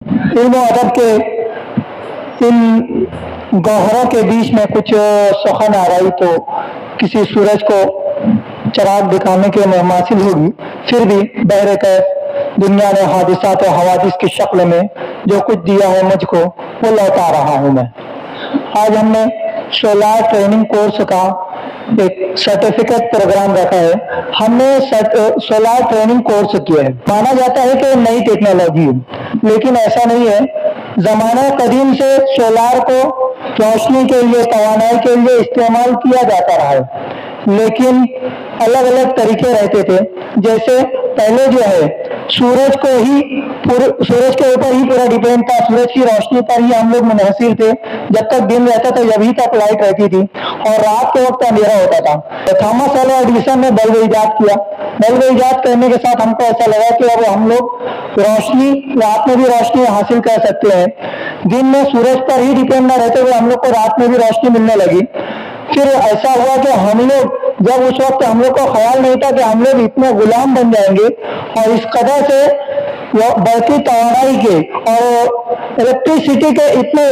इल्म और अदब के इन गौहरों के बीच में कुछ सुखन आ रही तो किसी सूरज को चराग दिखाने की महमासिल होगी, फिर भी बहरे कैफ दुनिया ने हादिसात और हवादिस की शक्ल में जो कुछ दिया है मुझको वो लौटा रहा हूँ मैं। आज हमने सोलार ट्रेनिंग कोर्स का एक सर्टिफिकेट प्रोग्राम रखा है। हमने सोलार ट्रेनिंग कोर्स किया है। माना जाता है कि नई टेक्नोलॉजी है, लेकिन ऐसा नहीं है। जमाना कदीम से सोलार को रोशनी के लिए, तवानाई के लिए इस्तेमाल किया जाता रहा है, लेकिन अलग अलग तरीके रहते थे। जैसे पहले जो है सूरज के ऊपर ही पूरा डिपेंड था, सूरज की रोशनी पर ही हम लोग मुनहसिर थे। जब तक दिन रहता था जब ही तक लाइट रहती थी और रात के वक्त अंधेरा होता था। तो थॉमस अल्वा एडिसन ने बल्ब इजाद किया। बल्ब इजाद करने के साथ हमको ऐसा लगा कि अब हम लोग रोशनी, रात में भी रोशनी हासिल कर सकते हैं। दिन में सूरज पर ही डिपेंड न रहते हुए हम लोग को रात में भी रोशनी मिलने लगी। फिर ऐसा हुआ कि हम लोग, जब उस वक्त हम लोग को ख्याल नहीं था कि हम लोग इतने गुलाम बन जाएंगे और इस कदर से बढ़ती तवानाई के और इलेक्ट्रिसिटी के इतने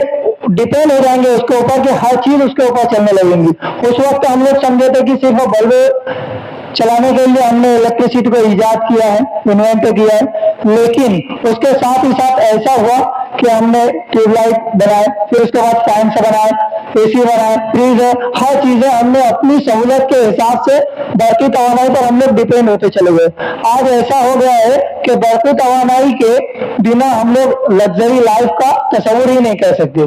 डिपेंड हो जाएंगे उसके ऊपर कि हर चीज उसके ऊपर चलने लगेंगी। उस वक्त हम लोग समझे थे कि सिर्फ बल्ब चलाने के लिए हमने इलेक्ट्रिसिटी को इजाद किया है, इन्वेंट किया है, लेकिन उसके साथ ही साथ ऐसा हुआ कि हमने ट्यूबलाइट बनाए, फिर उसके बाद फैन से बनाए, एसी बनाए, फ्रिज है, हर चीजें हमने अपनी सहूलत के हिसाब से बढ़ती तवानाई पर हम लोग डिपेंड होते चले गए। आज ऐसा हो गया है कि बढ़ती तवानाई के बिना हम लोग लग्जरी लाइफ का तस्वुर ही नहीं कर सकते।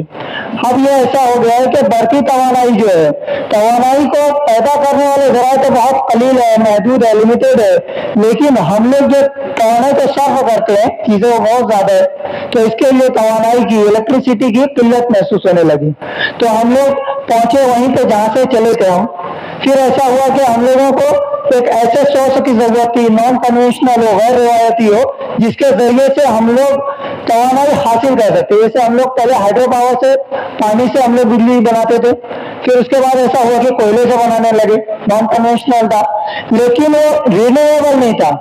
अब ये ऐसा हो गया है कि बढ़ती तवानाई जो है, तवानाई को पैदा करने वाले जराए तो बहुत कलील है, महदूद है, लिमिटेड है, लेकिन हम लोग जो तवानाई को सर्व करते हैं चीजें वो बहुत ज्यादा है। तो इसके लिए तवानाई की, इलेक्ट्रिसिटी की किल्लत महसूस होने लगी। तो हम लोग पहुंचे वहीं पे जहां से चले थे हम। फिर ऐसा हुआ कि हम लोगों को एक ऐसे सोर्स की जरूरत थी, नॉन कन्वेंशनल हो, गैर रिवायती हो, जिसके जरिए से हम लोग तवानाई हासिल कर सकते। जैसे हम लोग पहले हाइड्रो पावर से, पानी से हम लोग बिजली बनाते थे। फिर उसके बाद ऐसा हुआ कि कोयले से बनाने लगे, नॉन कन्वेंशनल था, लेकिन वो रिन्यूएबल नहीं था।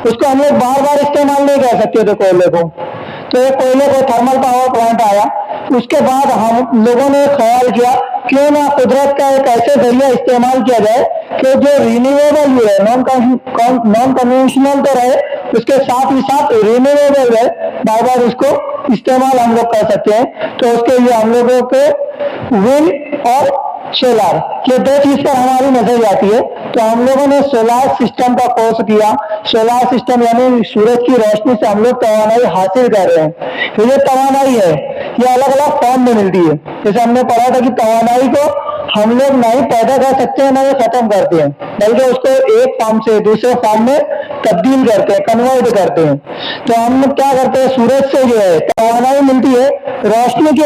उसको हम लोग बार बार इस्तेमाल नहीं कर सकते थे कोयले को। तो ये कोयले को थर्मल पावर प्लांट आया। उसके बाद हम लोगों ने ख्याल किया क्यों ना कुदरत का एक ऐसे जरिया इस्तेमाल किया जाए कि जो रिन्यूएबल भी है, नॉन कन्वेंशनल तो रहे, उसके साथ ही साथ रिन्यूएबल है, बार बार उसको इस्तेमाल हम लोग कर सकते हैं। तो उसके लिए हम लोगों को विंड और सोलार, ये दो चीज पर हमारी नजर जाती है। तो हम लोगों ने सोलार सिस्टम का कोर्स किया। सोलार सिस्टम यानी सूरज की रोशनी से हम लोग तवानाई हासिल कर रहे हैं। तो ये तवानाई है, ये अलग अलग फॉर्म में मिलती है। जैसे हमने पढ़ा था कि तवानाई को हम लोग ना ही पैदा कर सकते हैं ना ही खत्म करते हैं, बल्कि उसको एक फॉर्म से दूसरे फॉर्म में तब्दील करते हैं, कन्वर्ट करते हैं। तो हम लोग क्या करते हैं, सूरज से जो है तवानाई मिलती है, रोशनी की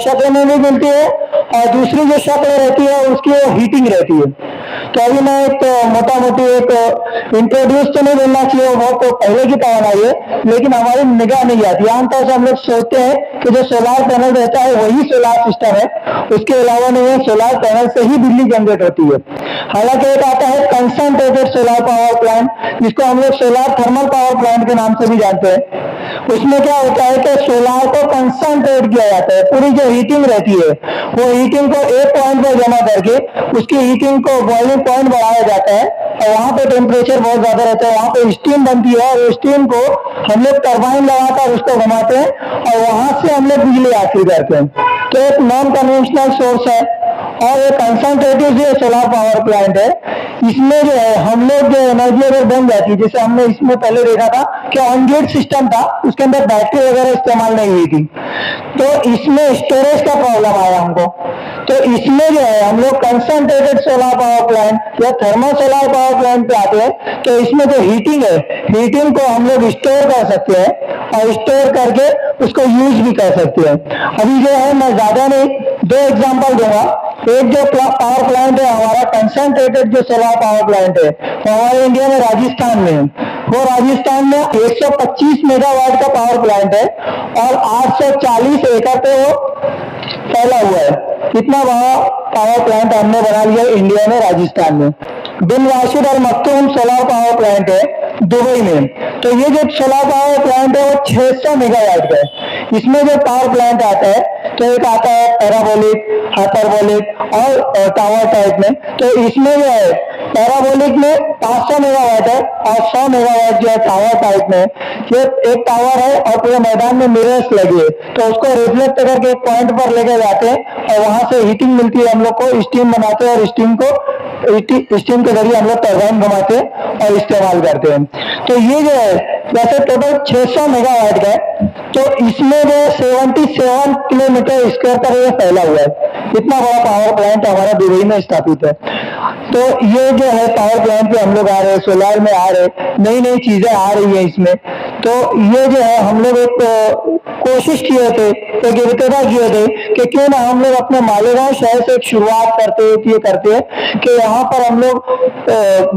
शक्ल में भी मिलती है, और दूसरी जो शक्ल रहती है उसकी वो हीटिंग रहती है। तो अभी मैं एक मोटा मोटी एक इंट्रोड्यूस तो नहीं बोलना चाहिए, वो तो पहले की तवानाई है, लेकिन हमारी निगाह नहीं आती। आमतौर से हम लोग सोचते हैं कि जो सोलार पैनल रहता है वही सोलार सिस्टम है, उसके अलावा नहीं है। सोलार पैनल से ही बिजली जनरेट होती है। हालांकि एक आता है कंसंट्रेटेड सोलार पावर प्लांट, जिसको हम लोग सोलार थर्मल पावर प्लांट के नाम से भी जानते हैं। उसमें क्या होता है कि सोलार को कंसंट्रेट किया जाता है, पूरी जो हीटिंग रहती है वो हीटिंग को एक पॉइंट पर जमा करके उसकी हीटिंग को बॉइलिंग पॉइंट बढ़ाया जाता है, और वहां पे टेम्परेचर बहुत ज्यादा रहता है, वहां पे स्टीम बनती है, और स्टीम को हम लोग टरबाइन लगाकर उसको घुमाते हैं और वहां से हम लोग बिजली हासिल करते हैं। तो एक नॉन कन्वेंशनल सोर्स है और एक कंसंट्रेटिव जो सोलार पावर प्लांट है। इसमें जो है हम लोग जो एनर्जी अगर बन जाती है, जैसे हमने इसमें पहले देखा था कि ऑन ग्रिड सिस्टम था, उसके अंदर बैटरी वगैरह इस्तेमाल नहीं हुई थी, तो इसमें स्टोरेज का प्रॉब्लम आया हमको। तो इसमें जो है हम लोग कंसंट्रेटेड सोलार पावर प्लांट या थर्मल सोलार पावर प्लांट पे आते हैं। तो इसमें जो हीटिंग है, हीटिंग को हम लोग स्टोर कर सकते हैं और स्टोर करके उसको यूज भी कर सकते हैं। अभी जो है मैं ज्यादा नहीं, दो एग्जांपल दूंगा। एक जो पावर प्लांट है हमारा कंसंट्रेटेड जो सोलार पावर प्लांट है, तो हमारे इंडिया में राजस्थान में है। वो राजस्थान में 125 मेगावाट का पावर प्लांट है और 840 एकड़ पे वो फैला हुआ है। इतना बड़ा पावर प्लांट हमने बना लिया इंडिया में, राजस्थान में। बिन वाशिद और मखतूम सोलार पावर प्लांट है, दुबई में। तो ये जो सोलर पावर प्लांट है वो 600 मेगावाट का है। इसमें जो पावर प्लांट आता है तो एक आता है पैराबोलिक, हाइपरबोलिक और टावर टाइप में। तो इसमें जो है पैराबोलिक में 500 मेगावाट है और 100 मेगावाट जो है टावर टाइप में। ये एक टावर है और पूरे मैदान में मिरर्स लगे, तो उसको रिफ्लेक्ट करके एक पॉइंट पर लेके जाते हैं और वहां से हीटिंग मिलती है हम लोग को, स्टीम बनाते हैं और स्टीम के जरिए हम लोग टरबाइन घुमाते हैं और इस्तेमाल करते हैं। तो ये जो है वैसे टोटल 600 मेगावाट का है। तो इसमें जो 77 किलोमीटर स्क्वायर पर ये फैला हुआ है। इतना बड़ा पावर प्लांट हमारा दुबई में स्थापित है। तो ये जो है पावर प्लांट पे हम लोग आ रहे हैं, सोलर में आ रहे हैं, नई नई चीजें आ रही है इसमें। तो ये जो है हम लोग एक कोशिश किए थे, एक इब्तिदा किए थे कि क्यों ना हम लोग अपने मालेगांव शहर से एक शुरुआत करते हैं कि यहाँ पर हम लोग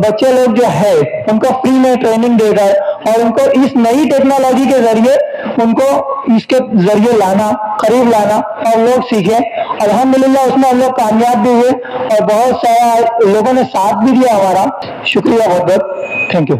बच्चे लोग जो है उनको फ्री में ट्रेनिंग देकर और उनको इस नई टेक्नोलॉजी के जरिए उनको इसके जरिए लाना, करीब लाना और लोग सीखें। अल्हम्दुलिल्लाह उसमें हम लोग कामयाब भी हुए और बहुत सारा लोगों ने साथ भी दिया हमारा। शुक्रिया बहुत बहुत, थैंक यू।